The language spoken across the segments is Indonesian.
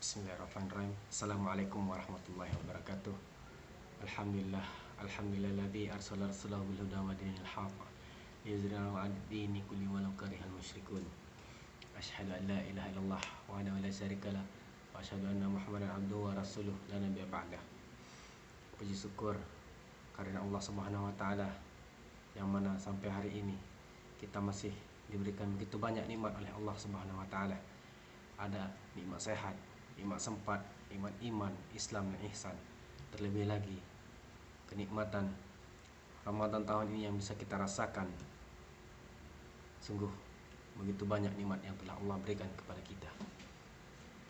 Bismillahirrahmanirrahim. Assalamualaikum warahmatullahi wabarakatuh. Alhamdulillah, alhamdulillahilladzi arsala rasulahu bil huda wa dinil haqq liyuzhirahu 'ala ad-dini kulli walau karihal musyrikun. Asyhadu an la ilaha illallah wahdahu la syarikalah wa asyhadu anna Muhammadan abduhu wa rasuluh la nabiyya ba'dah. Puji syukur karena Allah Subhanahu wa taala yang mana sampai hari ini kita masih diberikan begitu banyak nikmat oleh Allah Subhanahu wa taala. Ada nikmat sehat, nikmat sempat, nikmat iman, Islam dan ihsan. Terlebih lagi kenikmatan Ramadan tahun ini yang bisa kita rasakan. Sungguh begitu banyak nikmat yang telah Allah berikan kepada kita.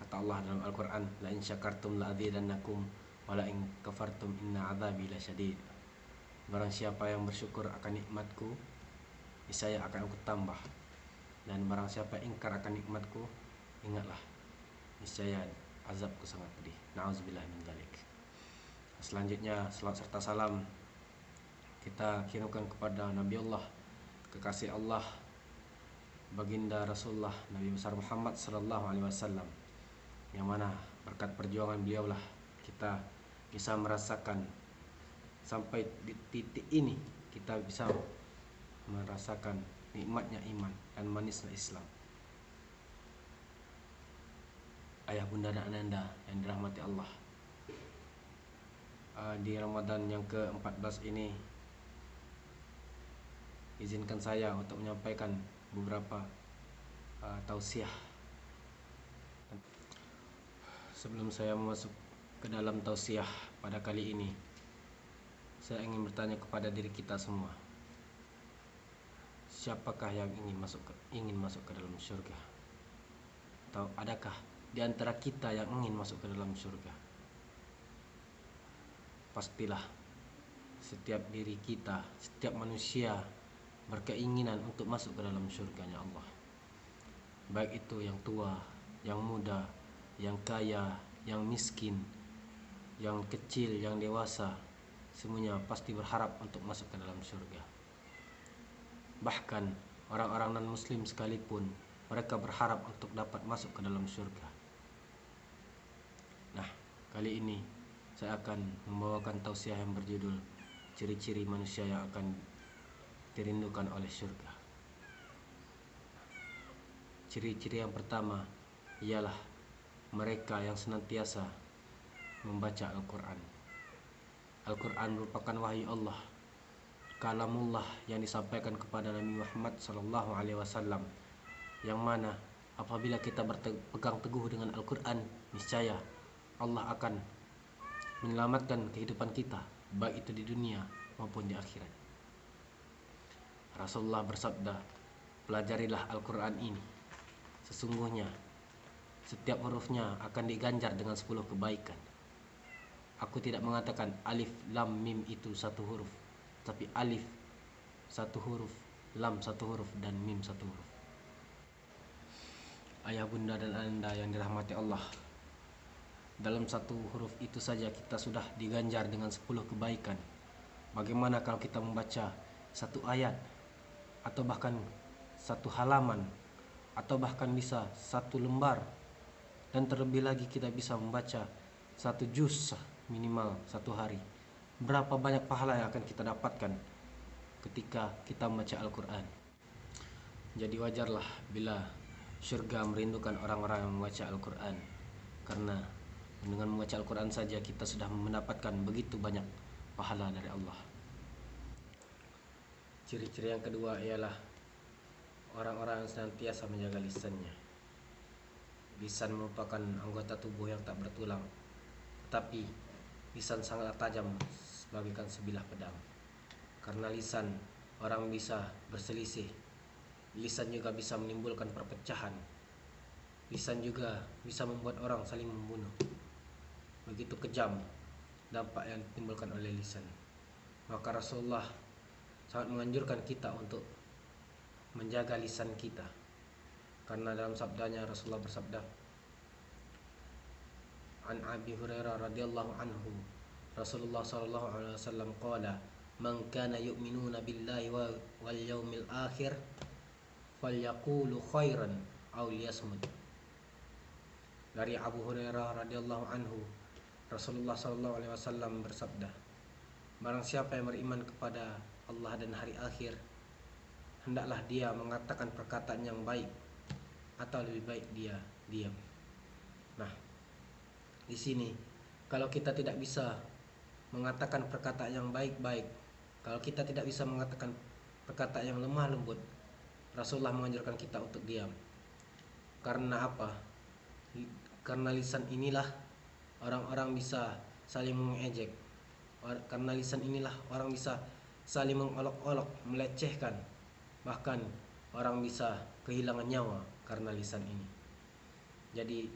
Kata Allah dalam Al-Quran, la in syakartum la azidannakum wa la in kafartum inna azabi lasyadid. Barang siapa yang bersyukur akan nikmatku, niscaya akan aku tambah. Dan barang siapa ingkar akan nikmatku, ingatlah, niscaya azabku sangat pedih. Na'udzubillah min dzalik. Selanjutnya salat serta salam kita kirimkan kepada Nabi Allah, kekasih Allah, baginda Rasulullah Nabi besar Muhammad sallallahu alaihi wasallam, yang mana berkat perjuangan beliaulah kita bisa merasakan sampai di titik ini, kita bisa merasakan nikmatnya iman dan manisnya Islam. Ayah, bunda dan ananda yang dirahmati Allah, di Ramadan yang ke-14 ini izinkan saya untuk menyampaikan beberapa tausiah. Sebelum saya masuk ke dalam tausiah pada kali ini, saya ingin bertanya kepada diri kita semua, siapakah yang ingin masuk ke dalam surga? Atau adakah di antara kita yang ingin masuk ke dalam surga? Pastilah setiap diri kita, setiap manusia berkeinginan untuk masuk ke dalam surganya Allah. Baik itu yang tua, yang muda, yang kaya, yang miskin, yang kecil, yang dewasa, semuanya pasti berharap untuk masuk ke dalam surga. Bahkan orang-orang non-muslim sekalipun, mereka berharap untuk dapat masuk ke dalam surga. Nah, kali ini saya akan membawakan tausiah yang berjudul ciri-ciri manusia yang akan dirindukan oleh surga. Ciri-ciri yang pertama ialah mereka yang senantiasa membaca Al-Quran. Al-Quran merupakan wahyu Allah, kalamullah yang disampaikan kepada Nabi Muhammad SAW, yang mana apabila kita berpegang teguh dengan Al-Quran, niscaya Allah akan menyelamatkan kehidupan kita, baik itu di dunia maupun di akhirat. Rasulullah bersabda, pelajarilah Al-Quran ini, sesungguhnya setiap hurufnya akan diganjar dengan 10 kebaikan. Aku tidak mengatakan alif, lam, mim itu satu huruf, tapi alif satu huruf, lam satu huruf, dan mim satu huruf. Ayah, bunda dan anda yang dirahmati Allah, dalam satu huruf itu saja kita sudah diganjar dengan 10 kebaikan. Bagaimana kalau kita membaca satu ayat, atau bahkan satu halaman, atau bahkan bisa satu lembar, dan terlebih lagi kita bisa membaca satu juz minimal satu hari. Berapa banyak pahala yang akan kita dapatkan ketika kita membaca Al-Quran. Jadi wajarlah bila surga merindukan orang-orang yang membaca Al-Quran, karena dengan membaca Al-Quran saja kita sudah mendapatkan begitu banyak pahala dari Allah. Ciri-ciri yang kedua ialah orang-orang yang senantiasa menjaga lisannya. Lisan merupakan anggota tubuh yang tak bertulang, tetapi lisan sangat tajam bagaikan sebilah pedang. Karena lisan, orang bisa berselisih. Lisan juga bisa menimbulkan perpecahan. Lisan juga bisa membuat orang saling membunuh. Begitu kejam dampak yang ditimbulkan oleh lisan. Maka Rasulullah sangat menganjurkan kita untuk menjaga lisan kita. Karena dalam sabdanya Rasulullah bersabda, An Abi Hurairah radhiyallahu anhu, Rasulullah sallallahu alaihi wasallam qala, man kana yu'minuna billahi wal yaumil akhir falyaqulu khairan aw liyasmut. Dari Abu Hurairah radhiyallahu anhu, Rasulullah sallallahu alaihi wasallam bersabda, barang siapa yang beriman kepada Allah dan hari akhir, hendaklah dia mengatakan perkataan yang baik, atau lebih baik dia diam. Nah, di sini kalau kita tidak bisa mengatakan perkataan yang baik-baik, kalau kita tidak bisa mengatakan perkataan yang lemah lembut, Rasulullah menganjurkan kita untuk diam. Karena apa? Karena lisan inilah orang-orang bisa saling mengejek. Karena lisan inilah orang bisa saling mengolok-olok, melecehkan. Bahkan orang bisa kehilangan nyawa karena lisan ini. Jadi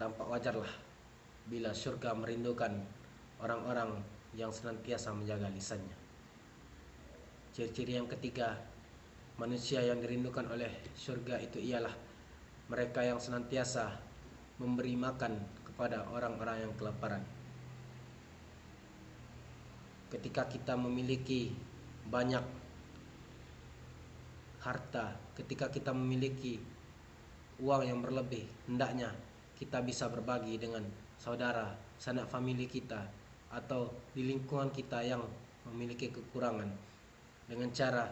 tampak wajarlah bila surga merindukan orang-orang yang senantiasa menjaga lisannya. Ciri-ciri yang ketiga, manusia yang dirindukan oleh surga itu ialah mereka yang senantiasa memberi makan kepada orang-orang yang kelaparan. Ketika kita memiliki banyak harta, ketika kita memiliki uang yang berlebih, hendaknya kita bisa berbagi dengan saudara, sanak famili kita, atau di lingkungan kita yang memiliki kekurangan, dengan cara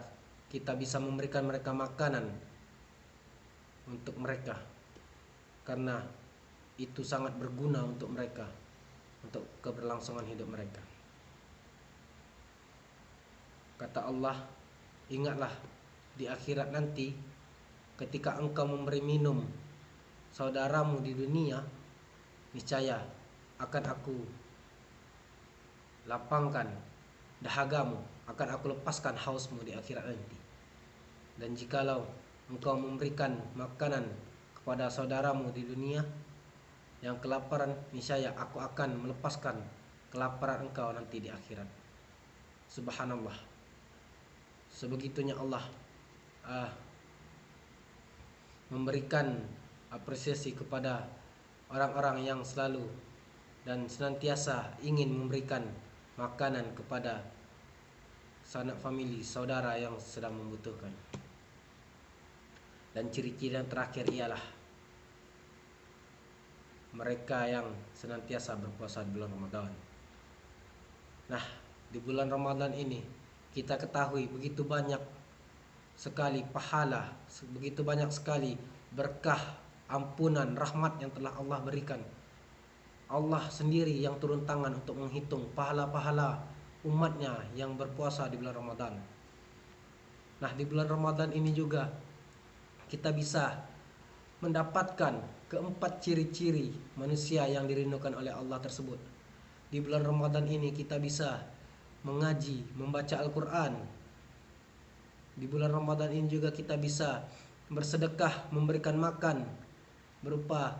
kita bisa memberikan mereka makanan untuk mereka, karena itu sangat berguna untuk mereka, untuk keberlangsungan hidup mereka. Kata Allah, ingatlah di akhirat nanti ketika engkau memberi minum saudaramu di dunia, niscaya akan aku lapangkan dahagamu, akan aku lepaskan hausmu di akhirat nanti. Dan jikalau engkau memberikan makanan kepada saudaramu di dunia yang kelaparan, niscaya aku akan melepaskan kelaparan engkau nanti di akhirat. Subhanallah, sebegitunya Allah memberikan apresiasi kepada orang-orang yang selalu dan senantiasa ingin memberikan makanan kepada sanak famili, saudara yang sedang membutuhkan. Dan ciri-ciri yang terakhir ialah mereka yang senantiasa berpuasa di bulan Ramadan. Nah, di bulan Ramadan ini kita ketahui begitu banyak sekali pahala, begitu banyak sekali berkah, ampunan, rahmat yang telah Allah berikan. Allah sendiri yang turun tangan untuk menghitung pahala-pahala umatnya yang berpuasa di bulan Ramadan. Nah, di bulan Ramadan ini juga kita bisa mendapatkan keempat ciri-ciri manusia yang dirindukan oleh Allah tersebut. Di bulan Ramadan ini kita bisa mengaji, membaca Al-Quran. Di bulan Ramadan ini juga kita bisa bersedekah, memberikan makan berupa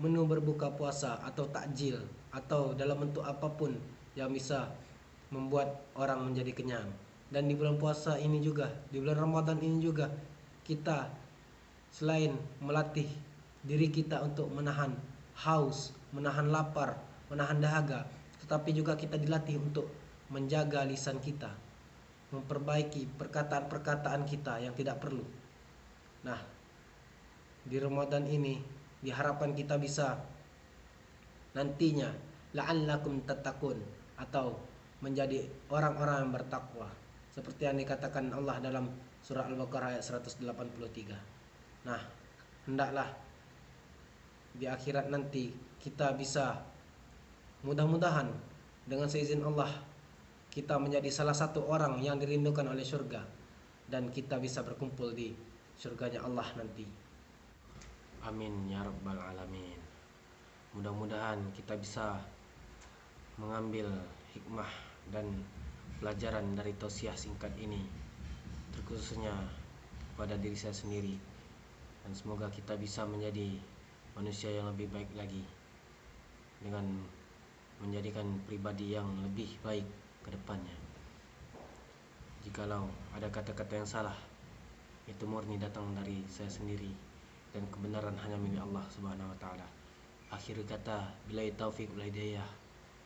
menu berbuka puasa atau takjil, atau dalam bentuk apapun yang bisa membuat orang menjadi kenyang. Dan di bulan puasa ini juga, di bulan Ramadan ini juga, kita selain melatih diri kita untuk menahan haus, menahan lapar, menahan dahaga, tetapi juga kita dilatih untuk menjaga lisan kita, memperbaiki perkataan-perkataan kita yang tidak perlu. Nah, di Ramadan ini diharapkan kita bisa nantinya la'allakum tattaqun, atau menjadi orang-orang yang bertakwa, seperti yang dikatakan Allah dalam surah Al-Baqarah ayat 183. Nah, hendaklah di akhirat nanti kita bisa, mudah-mudahan dengan seizin Allah, kita menjadi salah satu orang yang dirindukan oleh surga, dan kita bisa berkumpul di surganya Allah nanti. Amin ya rabbal alamin. Mudah-mudahan kita bisa mengambil hikmah dan pelajaran dari tausiah singkat ini, terkhususnya pada diri saya sendiri, dan semoga kita bisa menjadi manusia yang lebih baik lagi dengan menjadikan pribadi yang lebih baik ke depannya. Jikalau ada kata-kata yang salah, itu murni datang dari saya sendiri, dan kebenaran hanya milik Allah Subhanahu wa taala. Akhir kata, billahi taufiq wal hidayah.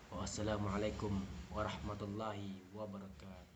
Wassalamualaikum warahmatullahi wabarakatuh.